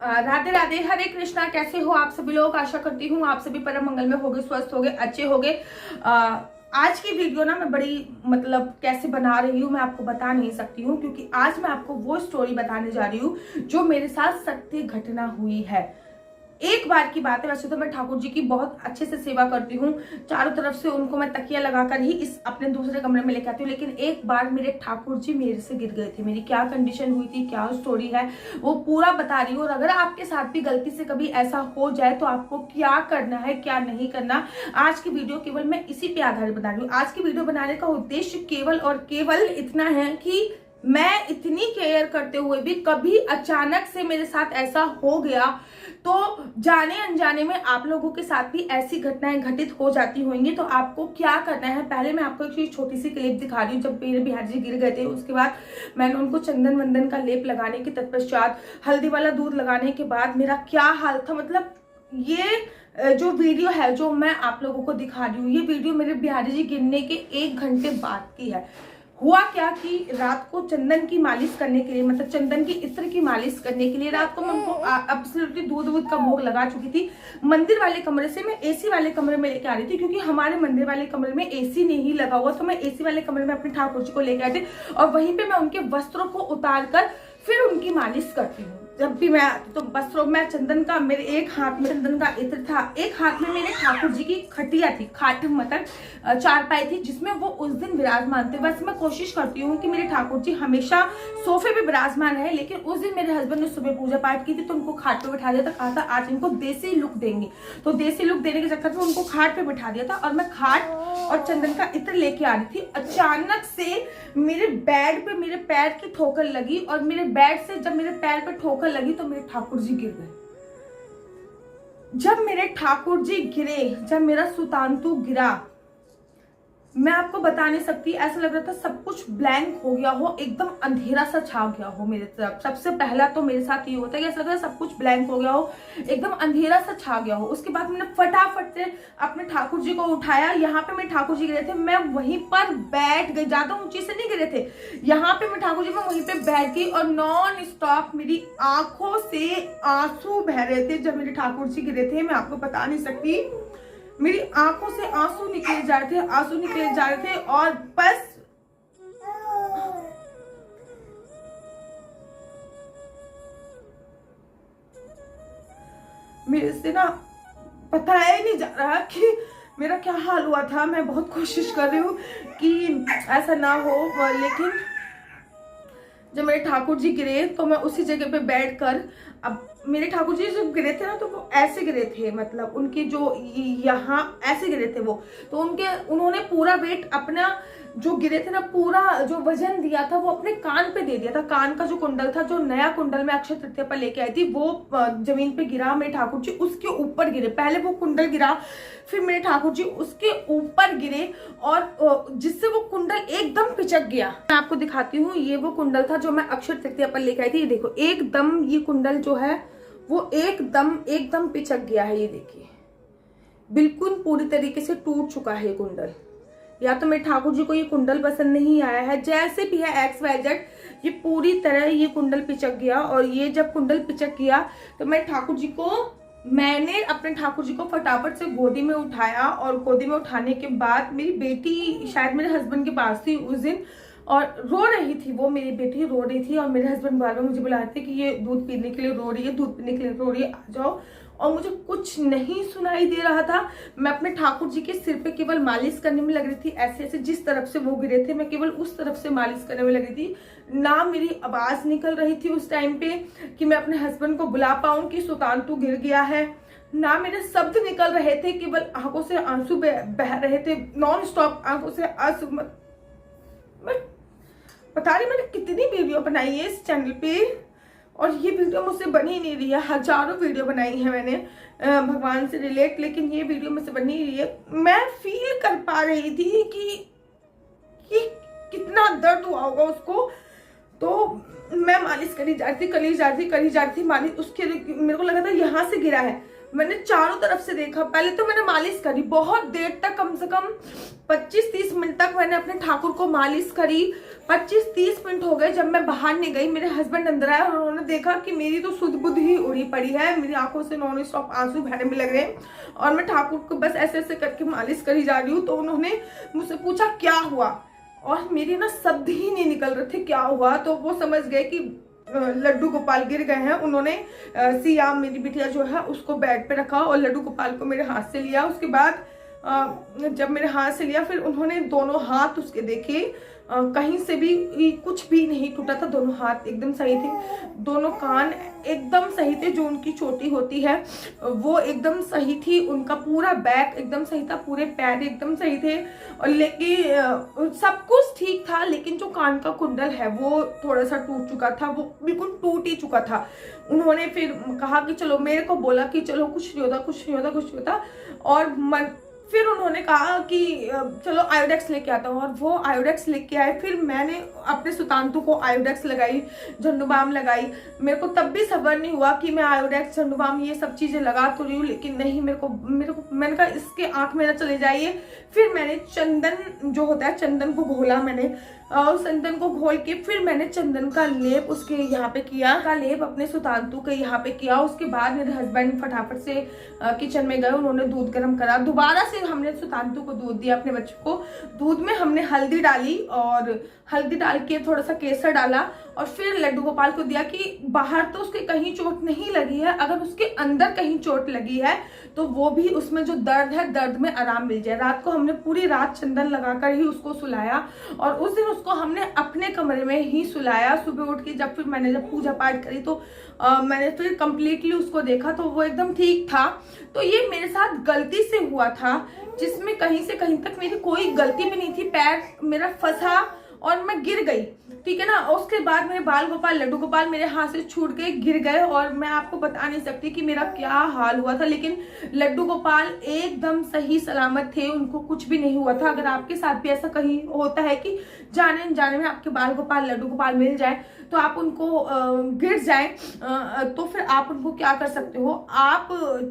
राधे राधे, हरे कृष्णा। कैसे हो आप सभी लोग? आशा करती हूँ आप सभी परम मंगल में होगे, स्वस्थ होगे, अच्छे होगे। आज की वीडियो ना मैं बड़ी कैसे बना रही हूँ मैं आपको बता नहीं सकती हूँ, क्योंकि आज मैं आपको वो स्टोरी बताने जा रही हूँ जो मेरे साथ सत्य घटना हुई है। एक बार की बात है। वैसे तो मैं ठाकुर जी की बहुत अच्छे से सेवा करती हूँ, चारों तरफ से उनको मैं तकिया लगाकर ही इस अपने दूसरे कमरे में लेके आती हूँ। लेकिन एक बार मेरे ठाकुर जी मेरे से गिर गए थे। मेरी क्या कंडीशन हुई थी, क्या स्टोरी है, वो पूरा बता रही हूँ। और अगर आपके साथ भी गलती से कभी ऐसा हो जाए तो आपको क्या करना है, क्या नहीं करना, आज की वीडियो केवल मैं इसी पे आधारित बना रही हूँ। आज की वीडियो बनाने का उद्देश्य केवल और केवल इतना है कि मैं इतनी केयर करते हुए भी कभी अचानक से मेरे साथ ऐसा हो गया तो जाने अनजाने में आप लोगों के साथ भी ऐसी घटनाएं घटित हो जाती होंगी। तो आपको क्या करना है, पहले मैं आपको एक छोटी सी क्लिप दिखा रही हूँ। जब मेरे बिहार जी गिर गए थे उसके बाद मैंने उनको चंदन वंदन का लेप लगाने के तत्पश्चात हल्दी वाला दूध लगाने के बाद मेरा क्या हाल था। ये जो वीडियो है जो मैं आप लोगों को दिखा रही हूँ, ये वीडियो मेरे बिहारी जी गिरने के 1 घंटे बाद की है। हुआ क्या कि रात को चंदन की मालिश करने के लिए, चंदन की इत्र की मालिश करने के लिए रात को मैं उनको एब्सोल्युटली दूध का भोग लगा चुकी थी। मंदिर वाले कमरे से मैं एसी वाले कमरे में लेके आ रही थी, क्योंकि हमारे मंदिर वाले कमरे में एसी नहीं लगा हुआ। तो मैं एसी वाले कमरे में अपने ठाकुर जी को लेके आए थे और वहीं पे मैं उनके वस्त्रों को उतार कर फिर उनकी मालिश करती हूँ। जब भी मैं तो वस्त्रों में चंदन का, मेरे एक हाथ में चंदन का इत्र था, एक हाथ में मेरे ठाकुर जी की खटिया थी, खाट चारपाई थी, जिसमें वो उस दिन विराजमान थे। बस मैं कोशिश करती हूँ कि मेरे ठाकुर जी हमेशा सोफे पे विराजमान रहे। लेकिन उस दिन मेरे हस्बैंड ने सुबह पूजा पाठ की थी तो उनको खाट पे बिठा दिया था। कहा था आज इनको देसी लुक देंगे, तो देसी लुक देने के चक्कर में उनको खाट पे बिठा दिया था और मैं खाट और चंदन का इत्र लेके आ रही थी। अचानक से मेरे बेड पे मेरे पैर की ठोकर लगी और मेरे बेड से जब मेरे पैर पे ठोकर लगी तो मेरे ठाकुर जी गिर गए। जब मेरे ठाकुर जी गिरे, जब मेरा सुतांतु गिरा, मैं आपको बता नहीं सकती, ऐसा लग रहा था सब कुछ ब्लैंक हो गया हो, एकदम अंधेरा सा छा गया हो मेरे तरफ। सबसे पहला तो मेरे साथ ये होता है कि ऐसा लग रहा है सब कुछ ब्लैंक हो गया हो, एकदम अंधेरा सा छा गया हो। उसके बाद मैंने फटाफट से अपने ठाकुर जी को उठाया। यहाँ पे मेरे ठाकुर जी गिरे थे, मैं वहीं पर बैठ गई, ज्यादा ऊंची से नहीं गिरे थे। यहाँ पे मैं ठाकुर जी में वहीं पे बैठ गई और नॉन स्टॉप मेरी आंखों से आंसू बह रहे थे। जब मेरे ठाकुर जी गिरे थे, मैं आपको बता नहीं सकती, मेरी आंखों से आंसू निकले जा रहे थे, आंसू निकले जा रहे थे। और बस मेरे से ना बताया ही नहीं जा रहा कि मेरा क्या हाल हुआ था। मैं बहुत कोशिश कर रही हूँ कि ऐसा ना हो, लेकिन जब मेरे ठाकुर जी गिरे तो मैं उसी जगह पे बैठकर, अब मेरे ठाकुर जी जब गिरे थे ना तो वो ऐसे गिरे थे, उनके जो यहाँ ऐसे गिरे थे वो, तो उन्होंने पूरा वेट अपना जो गिरे थे ना, पूरा जो वजन दिया था वो अपने कान पे दे दिया था। कान का जो कुंडल था, जो नया कुंडल मैं अक्षय तृतीया पर लेके आई थी, वो जमीन पे गिरा। मेरे ठाकुर जी उसके ऊपर गिरे, पहले वो कुंडल गिरा, फिर मेरे ठाकुर जी उसके ऊपर गिरे और जिससे वो कुंडल एकदम पिचक गया। मैं आपको दिखाती हूँ, ये वो कुंडल था जो मैं अक्षय तृतीया पर लेके आई थी। ये देखो, एकदम ये कुंडल जो है वो एकदम पिचक गया है। ये देखिए, बिल्कुल पूरी तरीके से टूट चुका है ये कुंडल। या तो मेरे ठाकुर जी को ये कुंडल पसंद नहीं आया है, जैसे भी है XYZ, ये पूरी तरह ये कुंडल पिचक गया। और ये जब कुंडल पिचक गया तो मैंने अपने ठाकुर जी को फटाफट से गोदी में उठाया। और गोदी में उठाने के बाद मेरी बेटी शायद मेरे हस्बैंड के पास थी उस दिन और रो रही थी। वो मेरी बेटी रो रही थी और मेरे हस्बैंड बार बार मुझे बुला रहे थे कि ये दूध पीने के लिए रो रही है, दूध पीने के लिए रो रही है, आ जाओ। और मुझे कुछ नहीं सुनाई दे रहा था। मैं अपने ठाकुर जी के सिर पे केवल मालिश करने में लग रही थी, ऐसे ऐसे जिस तरफ से वो गिरे थे मैं केवल उस तरफ से मालिश करने में लग रही थी। ना मेरी आवाज निकल रही थी उस टाइम पे कि मैं अपने हस्बैंड को बुला पाऊं कि सुतांतु गिर गया है, ना मेरे शब्द निकल रहे थे, केवल आंखों से आंसू बह रहे थे, नॉन स्टॉप आंखों से आंसू। मैं बता रही, मैंने कितनी वीडियो बनाई है इस चैनल पे और ये वीडियो मुझसे बन ही नहीं रही है। हजारों वीडियो बनाई है मैंने भगवान से रिलेट, लेकिन ये वीडियो मुझसे बन नहीं रही है। मैं फील कर पा रही थी कि कितना दर्द हुआ होगा उसको। तो मैं मालिश करी जा रही थी मालिश। उसके मेरे को लगा था यहाँ से गिरा है, मैंने चारों तरफ से देखा। पहले तो मैंने मालिश करी बहुत देर तक, कम से कम 25-30 मिनट तक मैंने अपने ठाकुर को मालिश करी। 25-30 मिनट हो गए जब मैं बाहर नहीं गई। मेरे हस्बैंड अंदर आए और उन्होंने देखा कि मेरी तो सुध बुध ही उड़ी पड़ी है, मेरी आंखों से नॉन स्टॉप आंसू बहने में लग रहे हैं और मैं ठाकुर को बस ऐसे ऐसे करके मालिश करी जा रही हूँ। तो उन्होंने मुझसे पूछा क्या हुआ, और मेरे ना शब्द ही नहीं निकल रहे थे क्या हुआ। तो वो समझ गए कि लड्डू गोपाल गिर गए हैं। उन्होंने सिया मेरी बिटिया जो है उसको बेड पे रखा और लड्डू गोपाल को मेरे हाथ से लिया। उसके बाद जब मेरे हाथ से लिया फिर उन्होंने दोनों हाथ उसके देखे, कहीं से भी कुछ भी नहीं टूटा था, दोनों हाथ एकदम सही थे, दोनों कान एकदम सही थे, जो उनकी चोटी होती है वो एकदम सही थी, उनका पूरा बैक एकदम सही था, पूरे पैर एकदम सही थे। और लेकिन सब कुछ ठीक था, लेकिन जो कान का कुंडल है वो थोड़ा सा टूट चुका था, वो बिल्कुल टूट ही चुका था। उन्होंने फिर कहा कि चलो, मेरे को बोला कि चलो कुछ नहीं होता, कुछ नहीं होता, कुछ नहीं होता। और फिर उन्होंने कहा कि चलो आयोडेक्स लेके आता हूँ, और वो आयोडेक्स लेके आए। फिर मैंने अपने सुतांतु को आयोडेक्स लगाई, झंडूबाम लगाई। मेरे को तब भी सब्र नहीं हुआ कि मैं आयोडेक्स, झंडूबाम ये सब चीजें लगा तो रही हूँ, लेकिन नहीं, मेरे को मैंने कहा इसके आंख में ना चले जाइए। फिर मैंने चंदन जो होता है, चंदन को घोला मैंने, और चंदन को घोल के फिर मैंने चंदन का लेप उसके यहाँ पे किया, का लेप अपने सुतांतु के यहाँ पे किया। उसके बाद मेरे हस्बैंड फटाफट से किचन में गए, उन्होंने दूध गर्म करा। दोबारा से हमने सुतांतु को दूध दिया अपने बच्चे को। दूध में हमने हल्दी डाली और हल्दी डाल के थोड़ा सा केसर डाला और फिर लड्डू गोपाल को दिया कि बाहर तो उसके कहीं चोट नहीं लगी है, अगर उसके अंदर कहीं चोट लगी है तो वो भी उसमें जो दर्द है, दर्द में आराम मिल जाए। रात को हमने पूरी रात चंदन लगाकर ही उसको सुलाया और उस दिन उसको हमने अपने कमरे में ही सुलाया। सुबह उठ के जब पूजा पाठ करी तो मैंने फिर कंप्लीटली उसको देखा तो वो एकदम ठीक था। तो ये मेरे साथ गलती से हुआ था, जिसमें कहीं से कहीं तक मेरी कोई गलती भी नहीं थी। पैर मेरा फंसा और मैं गिर गई, ठीक है ना। उसके बाद मेरे बाल गोपाल, लड्डू गोपाल मेरे हाथ से छूट के गिर गए और मैं आपको बता नहीं सकती कि मेरा क्या हाल हुआ था। लेकिन लड्डू गोपाल एकदम सही सलामत थे, उनको कुछ भी नहीं हुआ था। अगर आपके साथ भी ऐसा कहीं होता है कि जाने अनजाने में आपके बाल गोपाल, लड्डू गोपाल मिल जाए तो आप उनको गिर जाए, तो फिर आप उनको क्या कर सकते हो, आप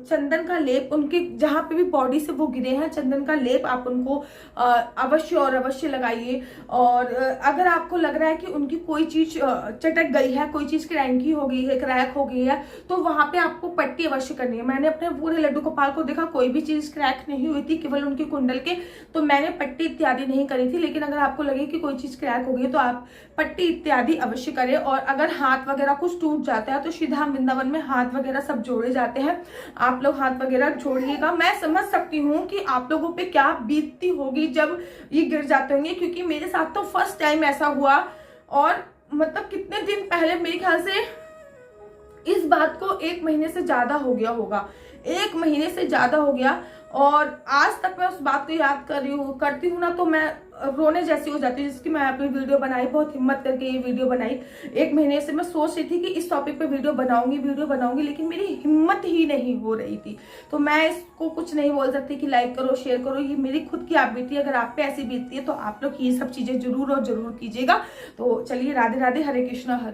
चंदन का लेप उनके जहाँ पे भी बॉडी से वो गिरे हैं, चंदन का लेप आप उनको अवश्य और अवश्य लगाइए। और अगर आपको लग रहा है कि उनकी कोई चीज चटक गई है, कोई चीज क्रैंकी हो गई है, क्रैक हो गई है, तो वहां पे आपको पट्टी अवश्य करनी है। मैंने अपने पूरे लड्डू गोपाल को देखा, कोई भी चीज क्रैक नहीं हुई थी, केवल उनके कुंडल के, तो मैंने पट्टी इत्यादि नहीं करी थी। लेकिन अगर आपको लगे कि कोई चीज क्रैक हो गई तो आप पट्टी इत्यादि अवश्य करें। और अगर हाथ वगैरह कुछ टूट जाता है तो सीधा वृंदावन में हाथ वगैरह सब जोड़े जाते हैं, आप लोग हाथ वगैरह जोड़िएगा। मैं समझ सकती हूँ कि आप लोगों पे क्या बीतती होगी जब ये गिर जाते होंगे, क्योंकि मेरे साथ तो फर्स्ट टाइम ऐसा हुआ। और मतलब कितने दिन पहले, मेरे ख्याल से इस बात को 1 महीने से ज्यादा हो गया होगा, 1 महीने से ज्यादा हो गया। और आज तक मैं उस बात को याद करती हूँ ना तो मैं रोने जैसी हो जाती है, जिसकी मैं अपनी वीडियो बनाई, बहुत हिम्मत करके ये वीडियो बनाई। 1 महीने से मैं सोच रही थी कि इस टॉपिक पे वीडियो बनाऊंगी, लेकिन मेरी हिम्मत ही नहीं हो रही थी। तो मैं इसको कुछ नहीं बोल सकती कि लाइक करो, शेयर करो, ये मेरी खुद की आप बीती है। अगर आप पे ऐसी बीतती है तो आप लोग ये सब चीजें जरूर और जरूर कीजिएगा। तो चलिए, राधे राधे, हरे कृष्णा, हरे।